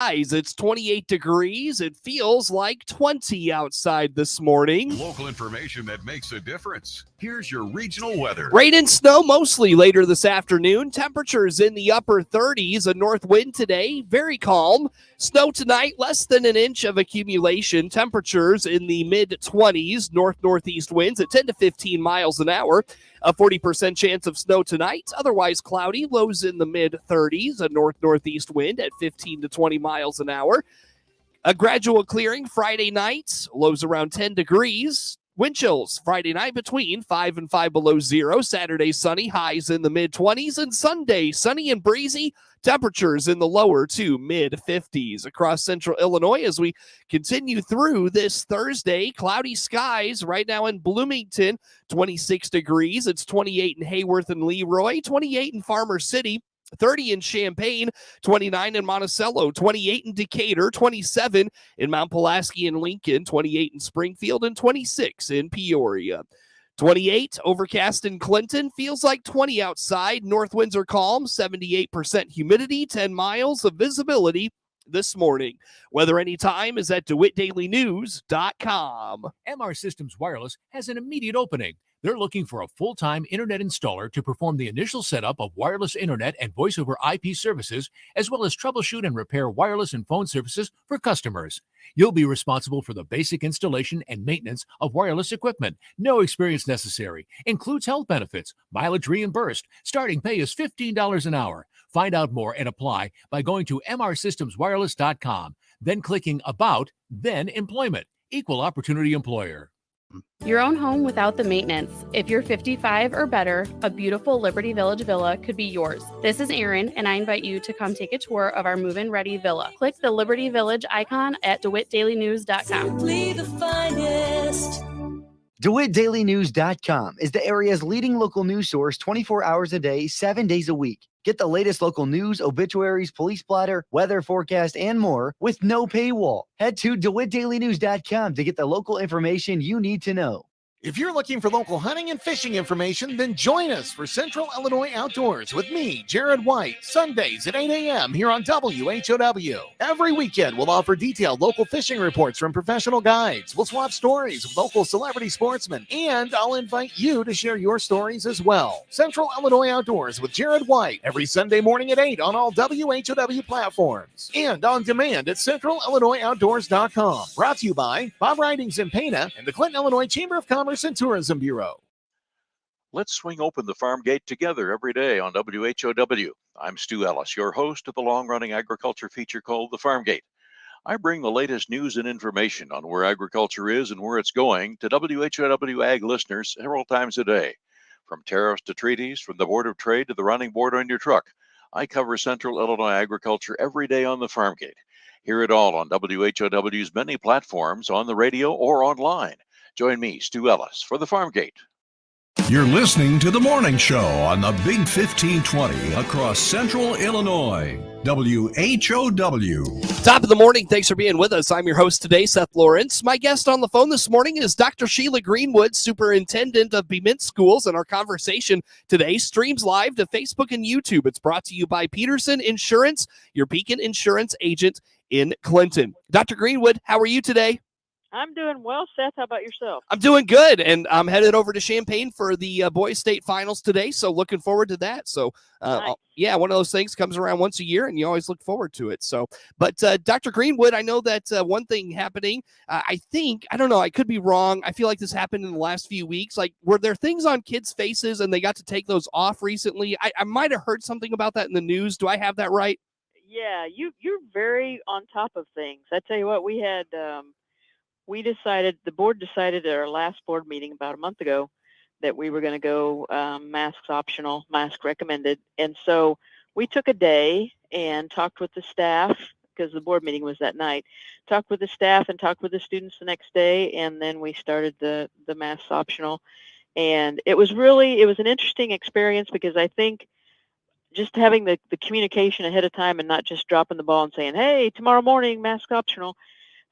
It's 28 degrees. It feels like 20 outside this morning. Local information that makes a difference. Here's your regional weather. Rain and snow mostly later this afternoon. Temperatures in the upper 30s. A north wind today, very calm. Snow tonight, less than an inch of accumulation. Temperatures in the mid-20s. North-northeast winds at 10 to 15 miles an hour. A 40% chance of snow tonight. Otherwise cloudy. Lows in the mid-30s. A north-northeast wind at 15 to 20 miles an hour. A gradual clearing Friday night. Lows around 10 degrees. Wind chills Friday night between 5 and 5 below zero. Saturday sunny. Highs in the mid-20s. And Sunday sunny and breezy. Temperatures in the lower to mid-50s across central Illinois as we continue through this Thursday. Cloudy skies right now in Bloomington, 26 degrees. It's 28 in Hayworth and Leroy, 28 in Farmer City, 30 in Champaign, 29 in Monticello, 28 in Decatur, 27 in Mount Pulaski and Lincoln, 28 in Springfield, and 26 in Peoria. 28, overcast in Clinton, feels like 20 outside. North winds are calm, 78% humidity, 10 miles of visibility this morning. Weather anytime is at DeWittDailyNews.com. MR Systems Wireless has an immediate opening. They're looking for a full-time internet installer to perform the initial setup of wireless internet and voice over IP services, as well as troubleshoot and repair wireless and phone services for customers. You'll be responsible for the basic installation and maintenance of wireless equipment. No experience necessary. Includes health benefits, mileage reimbursed. Starting pay is $15 an hour. Find out more and apply by going to mrsystemswireless.com, then clicking About, then Employment. Equal Opportunity Employer. Your own home without the maintenance. If you're 55 or better, a beautiful Liberty Village villa could be yours. This is Erin, and I invite you to come take a tour of our move-in ready villa. Click the Liberty Village icon at DeWittDailyNews.com. Simply the finest. DeWittDailyNews.com is the area's leading local news source 24 hours a day, 7 days a week. Get the latest local news, obituaries, police blotter, weather forecast, and more with no paywall. Head to DeWittDailyNews.com to get the local information you need to know. If you're looking for local hunting and fishing information, then join us for Central Illinois Outdoors with me, Jared White, Sundays at 8 a.m. here on WHOW. Every weekend, we'll offer detailed local fishing reports from professional guides. We'll swap stories with local celebrity sportsmen, and I'll invite you to share your stories as well. Central Illinois Outdoors with Jared White every Sunday morning at 8 on all WHOW platforms and on demand at CentralIllinoisOutdoors.com. Brought to you by Bob Ridings in Pana and the Clinton, Illinois Chamber of Commerce and Tourism Bureau. Let's swing open the farm gate together every day on WHOW. I'm Stu Ellis, your host of the long-running agriculture feature called The Farm Gate. I bring the latest news and information on where agriculture is and where it's going to WHOW Ag listeners several times a day. From tariffs to treaties, from the Board of Trade to the running board on your truck, I cover Central Illinois agriculture every day on The Farm Gate. Hear it all on WHOW's many platforms, on the radio or online. Join me, Stu Ellis, for the Farm Gate. You're listening to The Morning Show on the Big 1520 across Central Illinois. WHOW. Top of the morning. Thanks for being with us. I'm your host today, Seth Lawrence. My guest on the phone this morning is Dr. Sheila Greenwood, Superintendent of Bement Schools, and our conversation today streams live to Facebook and YouTube. It's brought to you by Peterson Insurance, your Beacon Insurance agent in Clinton. Dr. Greenwood, how are you today? I'm doing well, Seth. How about yourself? I'm doing good, and I'm headed over to Champaign for the boys state finals today, so looking forward to that. So, nice. Yeah, one of those things comes around once a year, and you always look forward to it. So, but Dr. Greenwood, I know that one thing happening, I don't know, I could be wrong. I feel like this happened in the last few weeks. Like, were there things on kids' faces, and they got to take those off recently? I might have heard something about that in the news. Do I have that right? Yeah, you're very on top of things. I tell you what, we had... the board decided at our last board meeting about a month ago that we were going to go masks optional, mask recommended. And so we took a day and talked with the staff, because the board meeting was that night, talked with the staff and talked with the students the next day. And then we started the masks optional. And it was an interesting experience, because I think just having the communication ahead of time and not just dropping the ball and saying, hey, tomorrow morning, mask optional.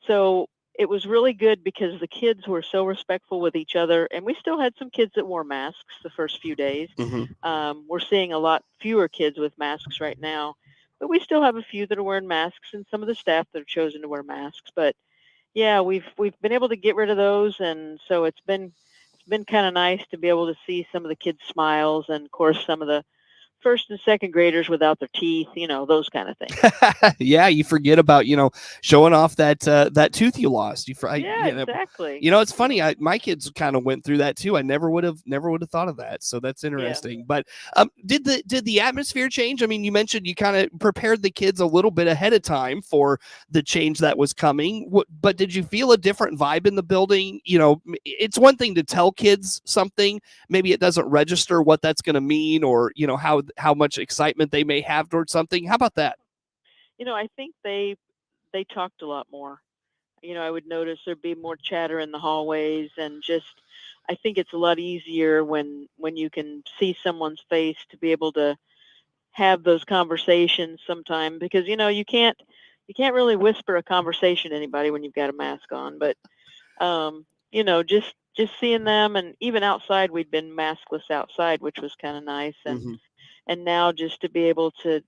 So it was really good, because the kids were so respectful with each other, and we still had some kids that wore masks the first few days. Mm-hmm. We're seeing a lot fewer kids with masks right now, but we still have a few that are wearing masks, and some of the staff that have chosen to wear masks. But yeah, we've been able to get rid of those, and so it's been kind of nice to be able to see some of the kids' smiles, and of course some of the first and second graders without their teeth, those kind of things. Yeah, you forget about, showing off that that tooth you lost. Yeah, exactly. It's funny. My kids kind of went through that too. I never would have thought of that. So that's interesting. But did the atmosphere change? I mean, you mentioned you kind of prepared the kids a little bit ahead of time for the change that was coming. But did you feel a different vibe in the building? It's one thing to tell kids something. Maybe it doesn't register what that's going to mean, or how much excitement they may have towards something. How about that? I think they talked a lot more. I would notice there'd be more chatter in the hallways, and just I think it's a lot easier when you can see someone's face to be able to have those conversations sometime, because you can't really whisper a conversation to anybody when you've got a mask on. But just seeing them, and even outside, we'd been maskless outside, which was kind of nice. And now just to be able to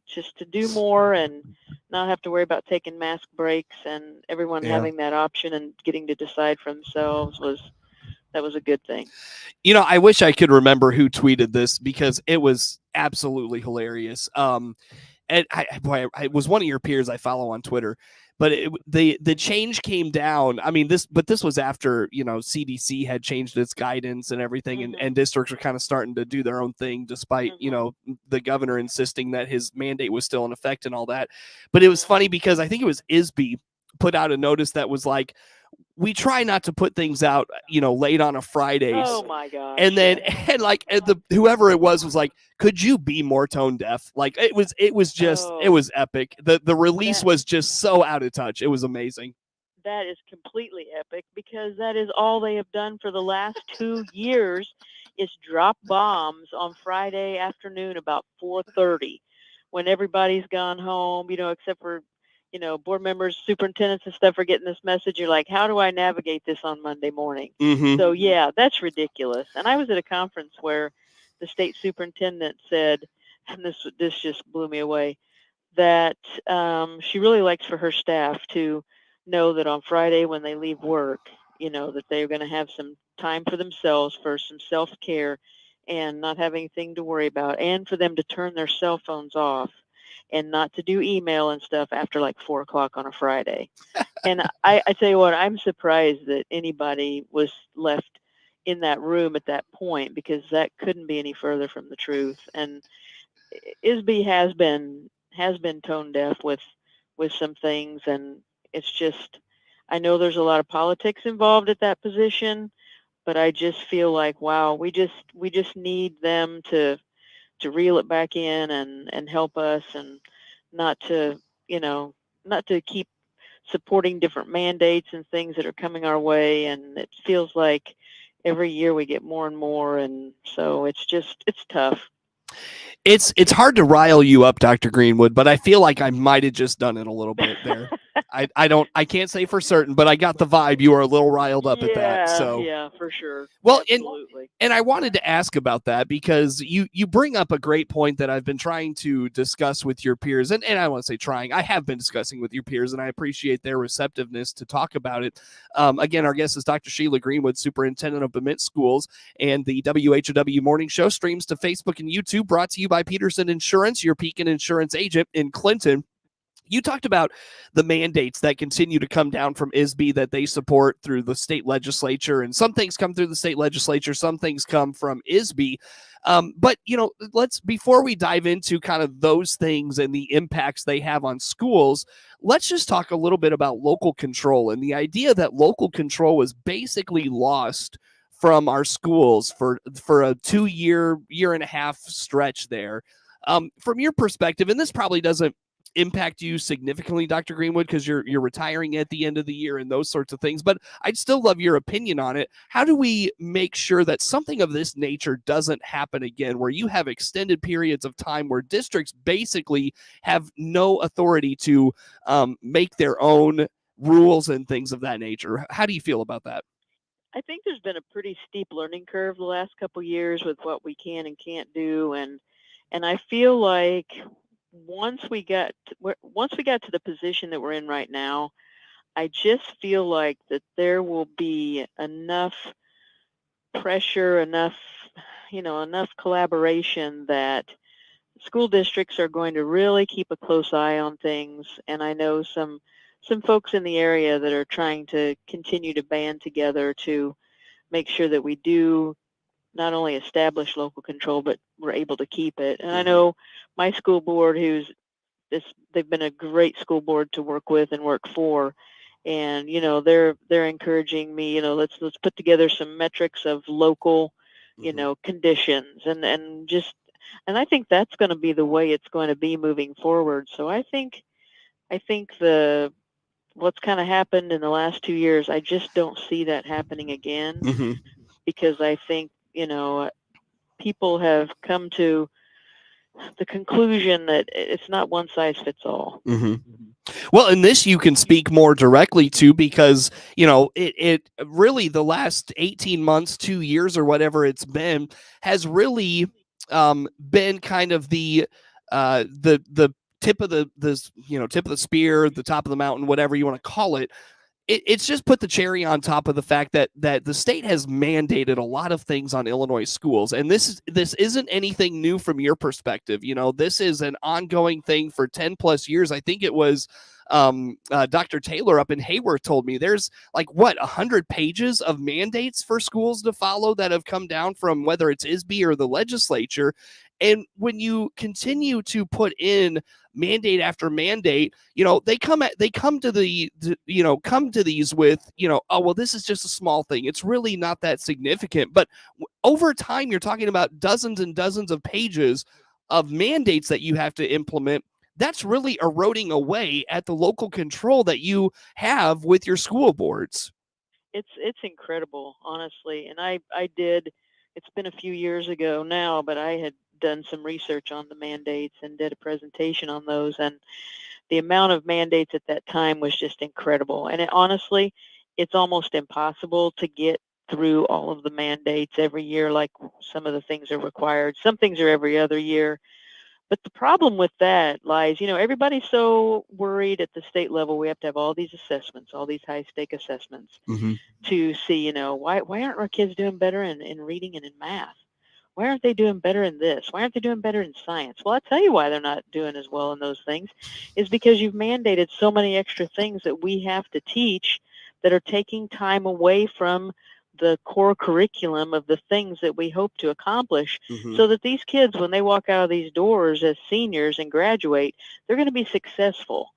do more and not have to worry about taking mask breaks, and everyone having that option and getting to decide for themselves was a good thing. I wish I could remember who tweeted this, because it was absolutely hilarious. And it was one of your peers I follow on Twitter, but the change came down. I mean, this was after, CDC had changed its guidance and everything, and districts were kind of starting to do their own thing, despite, the governor insisting that his mandate was still in effect and all that. But it was funny because I think it was ISB put out a notice that was like, we try not to put things out, late on a Friday. Oh my gosh. And then, whoever it was like, could you be more tone deaf? Like, it was just, it was epic. The release was just so out of touch. It was amazing. That is completely epic, because that is all they have done for the last 2 years, is drop bombs on Friday afternoon about 4:30 when everybody's gone home, except for, board members, superintendents and stuff are getting this message. You're like, how do I navigate this on Monday morning? So yeah, that's ridiculous. And I was at a conference where the state superintendent said, and this just blew me away, that she really likes for her staff to know that on Friday when they leave work, that they're going to have some time for themselves, for some self-care, and not have anything to worry about, and for them to turn their cell phones off and not to do email and stuff after like 4:00 on a Friday. And I tell you what, I'm surprised that anybody was left in that room at that point, because that couldn't be any further from the truth. And ISB has been tone deaf with some things, and it's just, I know there's a lot of politics involved at that position, but I just feel like, wow, we just need them to reel it back in and help us, and not to keep supporting different mandates and things that are coming our way. And it feels like every year we get more and more, and so it's tough. It's hard to rile you up, Dr. Greenwood, but I feel like I might have just done it a little bit there. I can't say for certain, but I got the vibe you were a little riled up at that. So yeah, for sure. Well, absolutely. And I wanted to ask about that, because you bring up a great point that I've been trying to discuss with your peers, and I want to say trying. I have been discussing with your peers, and I appreciate their receptiveness to talk about it. Again, our guest is Dr. Sheila Greenwood, Superintendent of Bement Schools, and the WHOW Morning Show streams to Facebook and YouTube, brought to you by Peterson Insurance, your Pekin Insurance agent in Clinton. You talked about the mandates that continue to come down from ISB that they support through the state legislature, and some things come through the state legislature, some things come from ISB. But, before we dive into kind of those things and the impacts they have on schools, let's just talk a little bit about local control, and the idea that local control was basically lost from our schools for a 2-year-and-a-half stretch there. From your perspective, and this probably doesn't impact you significantly, Dr. Greenwood, because you're retiring at the end of the year and those sorts of things, but I'd still love your opinion on it. How do we make sure that something of this nature doesn't happen again, where you have extended periods of time where districts basically have no authority to make their own rules and things of that nature? How do you feel about that? I think there's been a pretty steep learning curve the last couple years with what we can and can't do, and I feel like once we got to the position that we're in right now, I just feel like that there will be enough pressure, enough collaboration that school districts are going to really keep a close eye on things. And I know some folks in the area that are trying to continue to band together to make sure that we do not only establish local control, but we're able to keep it. And I know my school board, they've been a great school board to work with and work for. And, they're encouraging me, let's put together some metrics of local, conditions and I think that's going to be the way it's going to be moving forward. So I think what's kind of happened in the last 2 years, I just don't see that happening again, because I think, people have come to the conclusion that it's not one size fits all. Well, and this you can speak more directly to, because, it really, the last 18 months, 2 years or whatever it's been, has really been kind of the tip of the spear, the top of the mountain, whatever you want to call it. It's just put the cherry on top of the fact that the state has mandated a lot of things on Illinois schools. And this isn't anything new from your perspective. This is an ongoing thing for 10 plus years. I think it was Dr. Taylor up in Hayworth told me there's 100 pages of mandates for schools to follow that have come down from whether it's ISB or the legislature. And when you continue to put in mandate after mandate, they come to these with, oh, well, this is just a small thing. It's really not that significant. But over time, you're talking about dozens and dozens of pages of mandates that you have to implement. That's really eroding away at the local control that you have with your school boards. It's incredible, honestly. And it's been a few years ago now, but I had done some research on the mandates and did a presentation on those, and the amount of mandates at that time was just incredible. And honestly, it's almost impossible to get through all of the mandates every year. Like, some of the things are required, some things are every other year. But the problem with that lies, everybody's so worried at the state level. We have to have all these assessments, all these high stake assessments to see, why aren't our kids doing better in reading and in math? Why aren't they doing better in this? Why aren't they doing better in science? Well, I'll tell you why they're not doing as well in those things, is because you've mandated so many extra things that we have to teach that are taking time away from the core curriculum of the things that we hope to accomplish, so that these kids, when they walk out of these doors as seniors and graduate, they're going to be successful.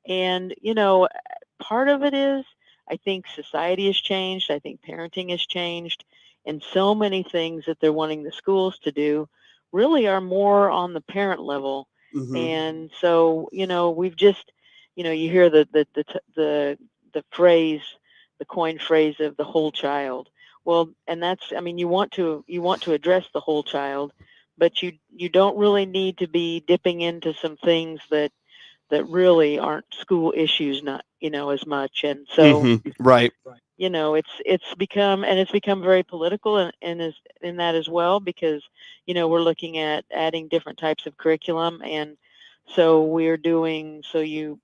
And, part of it is, I think society has changed. I think parenting has changed. And so many things that they're wanting the schools to do really are more on the parent level. And so, we've just, you hear the phrase, the coined phrase of the whole child. Well, and that's, you want to address the whole child, but you don't really need to be dipping into some things that really aren't school issues, not, as much. And so, right. It's become very political and is in that as well, because, we're looking at adding different types of curriculum. And so we're doing, every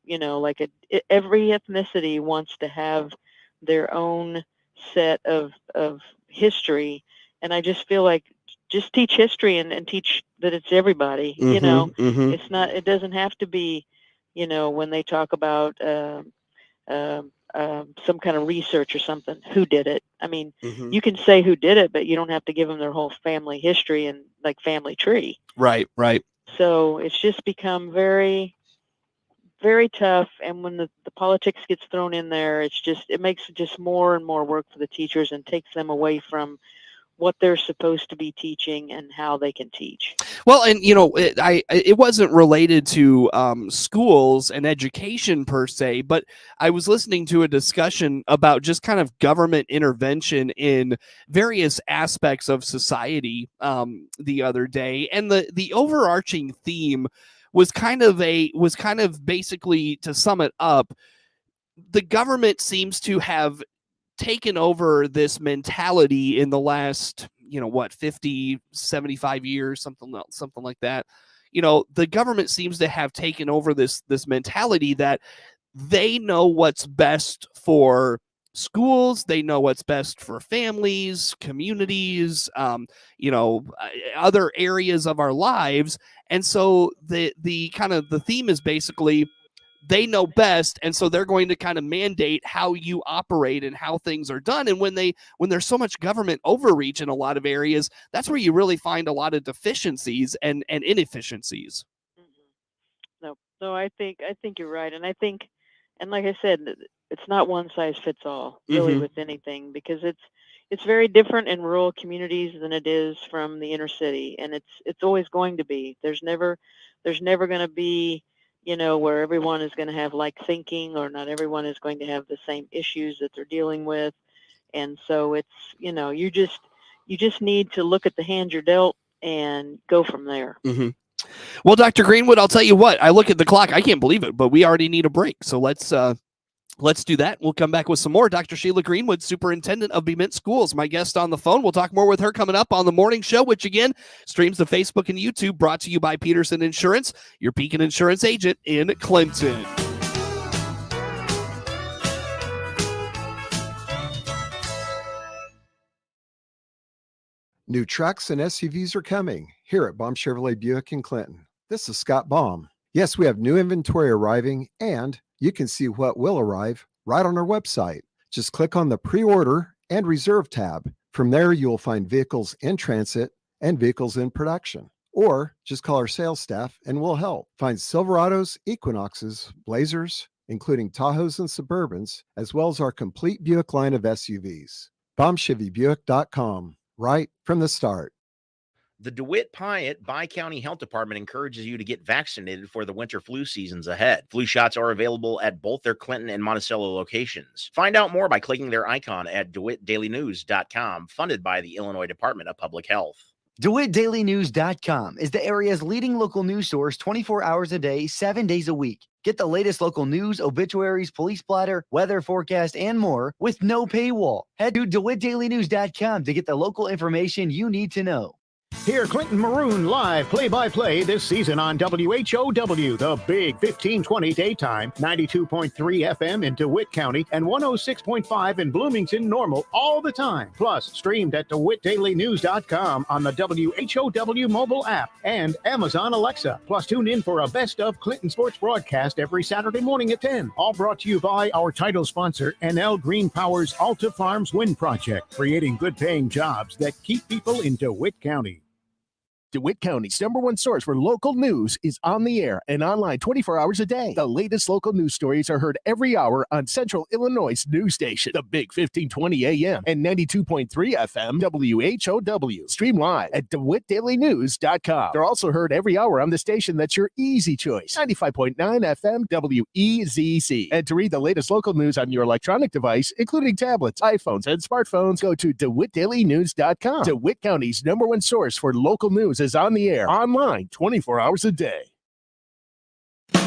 ethnicity wants to have their own set of history. And I just feel like, just teach history and teach that it's everybody. It's not, it doesn't have to be, when they talk about some kind of research or something, who did it. You can say who did it, but you don't have to give them their whole family history and family tree. Right. So it's just become very, very tough. And when the politics gets thrown in there, it makes it just more and more work for the teachers and takes them away from what they're supposed to be teaching and how they can teach. Well, and it wasn't related to schools and education per se, but I was listening to a discussion about just kind of government intervention in various aspects of society the other day, and the overarching theme was kind of basically, to sum it up, the government seems to have taken over this mentality in the last 50, 75 years, something like that, the government seems to have taken over this mentality that they know what's best for schools, they know what's best for families, communities, other areas of our lives. And so the kind of the theme is basically they know best, and so they're going to kind of mandate how you operate and how things are done. And when there's so much government overreach in a lot of areas, that's where you really find a lot of deficiencies and inefficiencies. No, I think you're right, and I think, and like I said, it's not one size fits all really with anything, because it's very different in rural communities than it is from the inner city, and it's always going to be. There's never going to be, where everyone is going to have like thinking, or not everyone is going to have the same issues that they're dealing with. And so it's, you just need to look at the hand you're dealt and go from there. Well, Dr. Greenwood, I'll tell you what, I look at the clock, I can't believe it, but we already need a break. So let's do that. We'll come back with some more. Dr. Sheila Greenwood, Superintendent of Bement Schools, my guest on the phone. We'll talk more with her coming up on the morning show, which again streams to Facebook and YouTube, brought to you by Peterson Insurance, your Beacon Insurance agent in Clinton. New trucks and SUVs are coming here at Baum Chevrolet Buick in Clinton. This is Scott Baum. Yes, we have new inventory arriving, and you can see what will arrive right on our website. Just click on the pre-order and reserve tab. From there, you will find vehicles in transit and vehicles in production. Or just call our sales staff and we'll help. Find Silverados, Equinoxes, Blazers, including Tahoes and Suburbans, as well as our complete Buick line of SUVs. BaumChevyBuick.com. Right from the start. The DeWitt Piatt Bi-County Health Department encourages you to get vaccinated for the winter flu seasons ahead. Flu shots are available at both their Clinton and Monticello locations. Find out more by clicking their icon at DeWittDailyNews.com, funded by the Illinois Department of Public Health. DeWittDailyNews.com is the area's leading local news source 24 hours a day, 7 days a week. Get the latest local news, obituaries, police splatter, weather forecast, and more with no paywall. Head to DeWittDailyNews.com to get the local information you need to know. Hear Clinton Maroon live play-by-play this season on WHOW, the Big 1520 daytime, 92.3 FM in DeWitt County, and 106.5 in Bloomington Normal all the time. Plus, streamed at DeWittDailyNews.com on the WHOW mobile app and Amazon Alexa. Plus, tune in for a Best of Clinton Sports broadcast every Saturday morning at 10. All brought to you by our title sponsor, NL Green Power's Alta Farms Wind Project, creating good-paying jobs that keep people in DeWitt County. DeWitt County's #1 source for local news is on the air and online 24 hours a day. The latest local news stories are heard every hour on Central Illinois' news station, the Big 1520 AM and 92.3 FM WHOW. Stream live at DeWittDailyNews.com. They're also heard every hour on the station that's your easy choice, 95.9 FM WEZC. And to read the latest local news on your electronic device, including tablets, iPhones, and smartphones, go to DeWittDailyNews.com. DeWitt County's #1 source for local news is on the air, online, 24 hours a day.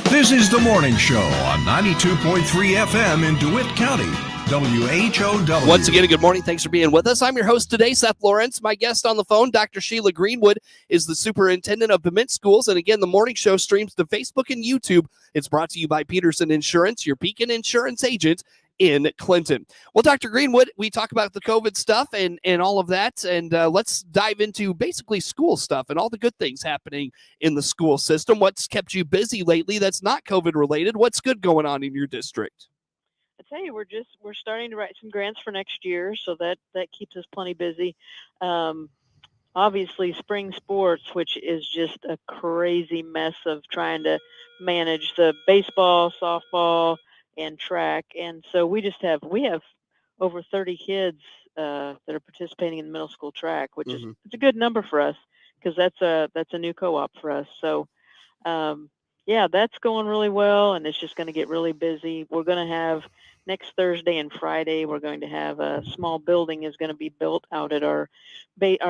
This is The Morning Show on 92.3 FM in DeWitt County, WHOW. Once again, good morning. Thanks for being with us. I'm your host today, Seth Lawrence. My guest on the phone, Dr. Sheila Greenwood, is the superintendent of Bement Schools. And again, the morning show streams to Facebook and YouTube. It's brought to you by Peterson Insurance, your Beacon Insurance agent in Clinton. Well, Dr. Greenwood, we talk about the COVID stuff and all of that, and let's dive into basically school stuff and all the good things happening in the school system. What's kept you busy lately that's not COVID related? What's good going on in your district? I tell you, we're starting to write some grants for next year, so that keeps us plenty busy. Obviously, spring sports, which is just a crazy mess of trying to manage the baseball, softball, and track, and so we have over 30 kids that are participating in the middle school track, which is it's a good number for us because that's a new co-op for us. So that's going really well, and it's just going to get really busy. We're going to have next Thursday and Friday, we're going to have a small building is going to be built out at our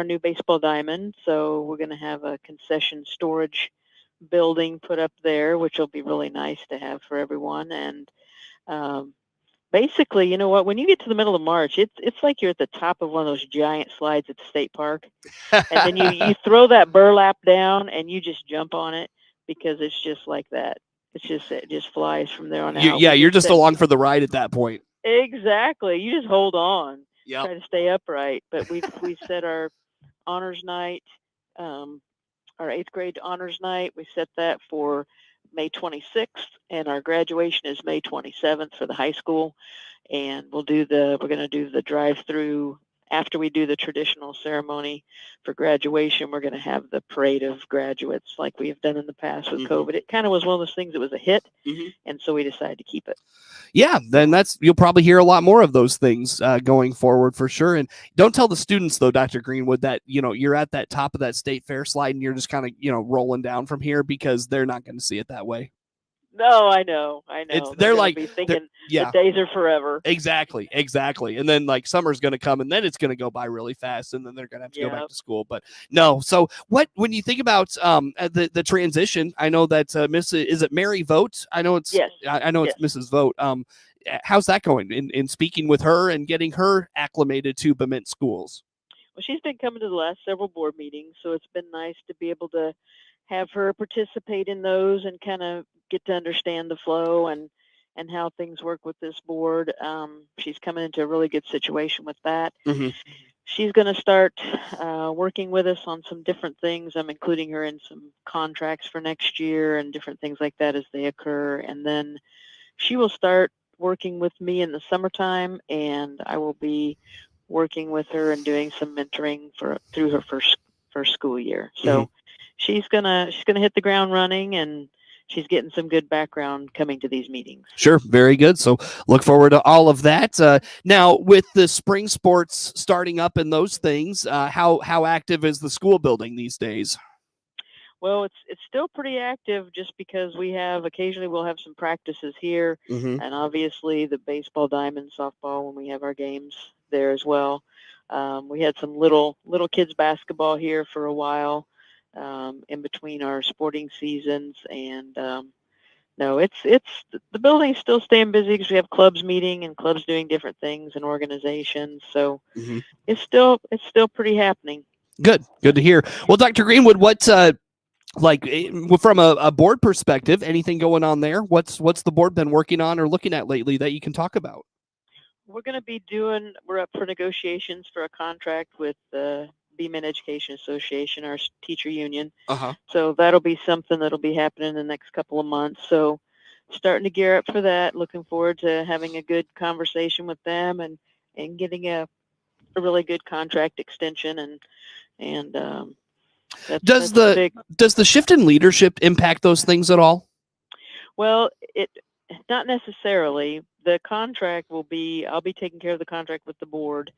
new baseball diamond. So we're going to have a concession storage building put up there, which will be really nice to have for everyone. And Basically, you know what? When you get to the middle of March, it's like you're at the top of one of those giant slides at the state park, and then you throw that burlap down and you just jump on it because it's just like that. It just flies from there on out. You're just along for the ride at that point. Exactly. You just hold on. Yep. Try to stay upright. But we set our honors night, our 8th grade honors night. We set that for May 26th, and our graduation is May 27th for the high school. And we're going to do the drive-through after we do the traditional ceremony for graduation. We're going to have the parade of graduates like we have done in the past with COVID. It kind of was one of those things that was a hit, and so we decided to keep it. Yeah, then you'll probably hear a lot more of those things going forward for sure. And don't tell the students though, Dr. Greenwood, that you're at that top of that state fair slide and you're just kind of rolling down from here, because they're not going to see it that way. No, I know. They're like be thinking the days are forever. Exactly. And then like summer's going to come, and then it's going to go by really fast, and then they're going to have to go back to school. But no. So when you think about the transition, I know that is it Mary Vogt? I know it's yes. I know it's Mrs. Vogt. How's that going in speaking with her and getting her acclimated to Bement schools? Well, she's been coming to the last several board meetings, so it's been nice to be able to have her participate in those and kind of get to understand the flow and how things work with this board. She's coming into a really good situation with that. She's going to start working with us on some different things. I'm including her in some contracts for next year and different things like that as they occur. And then she will start working with me in the summertime, and I will be working with her and doing some mentoring through her first school year. So she's gonna hit the ground running, and she's getting some good background coming to these meetings. Sure. Very good. So look forward to all of that. Now, with the spring sports starting up and those things, how active is the school building these days? Well, it's still pretty active, just because occasionally we'll have some practices here, and obviously the baseball diamond, softball when we have our games there as well. We had some little kids basketball here for a while in between our sporting seasons, and no, it's the building's still staying busy because we have clubs meeting and clubs doing different things and organizations. So it's still pretty happening. Good to hear. Well, Dr. Greenwood, what from a board perspective, anything going on there? What's the board been working on or looking at lately that you can talk about? We're going to be we're up for negotiations for a contract with the Bement Education Association, our teacher union. So that'll be something that'll be happening in the next couple of months. So starting to gear up for that. Looking forward to having a good conversation with them and getting a really good contract extension and does the shift in leadership impact those things at all? Well, not necessarily. The contract I'll be taking care of the contract with the board,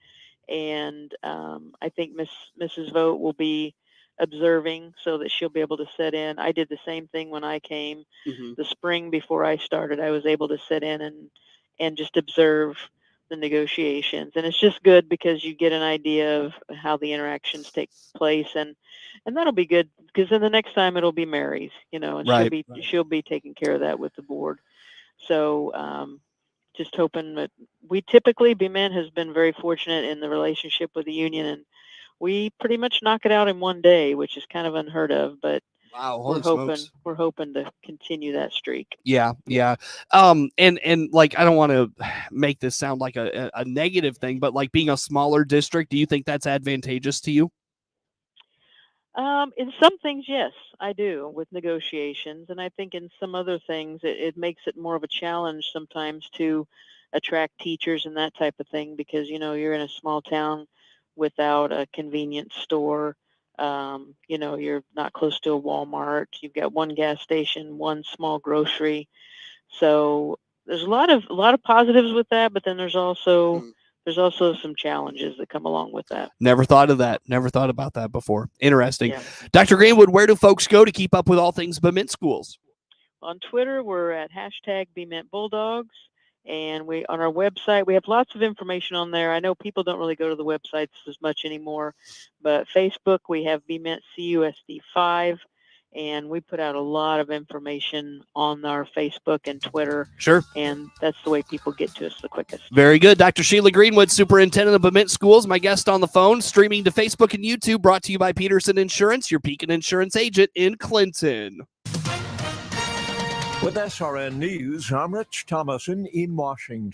and I think Mrs. Vogt will be observing so that she'll be able to sit in. I did the same thing when I came the spring before I started. I was able to sit in and just observe the negotiations, and it's just good because you get an idea of how the interactions take place, and that'll be good because then the next time it'll be Mary's, and she'll be taking care of that with the board. So just hoping that Bement has been very fortunate in the relationship with the union, and we pretty much knock it out in one day, which is kind of unheard of, but wow, we're hoping to continue that streak. Yeah. And like, I don't want to make this sound like a negative thing, but like being a smaller district, do you think that's advantageous to you? In some things, yes, I do with negotiations. And I think in some other things, it makes it more of a challenge sometimes to attract teachers and that type of thing, because, you're in a small town without a convenience store. You're not close to a Walmart. You've got one gas station, one small grocery. So there's a lot of positives with that, but then there's also some challenges that come along with that. Never thought of that. Never thought about that before. Interesting. Yeah. Dr. Greenwood, where do folks go to keep up with all things Bement schools? On Twitter, we're at #Bement Bulldogs. And on our website, we have lots of information on there. I know people don't really go to the websites as much anymore, but Facebook, we have Bement CUSD 5, And we put out a lot of information on our Facebook and Twitter. Sure. And that's the way people get to us the quickest. Very good. Dr. Sheila Greenwood, Superintendent of Bement Schools, my guest on the phone, streaming to Facebook and YouTube, brought to you by Peterson Insurance, your Pekin Insurance agent in Clinton. With SRN News, I'm Rich Thomason in Washington.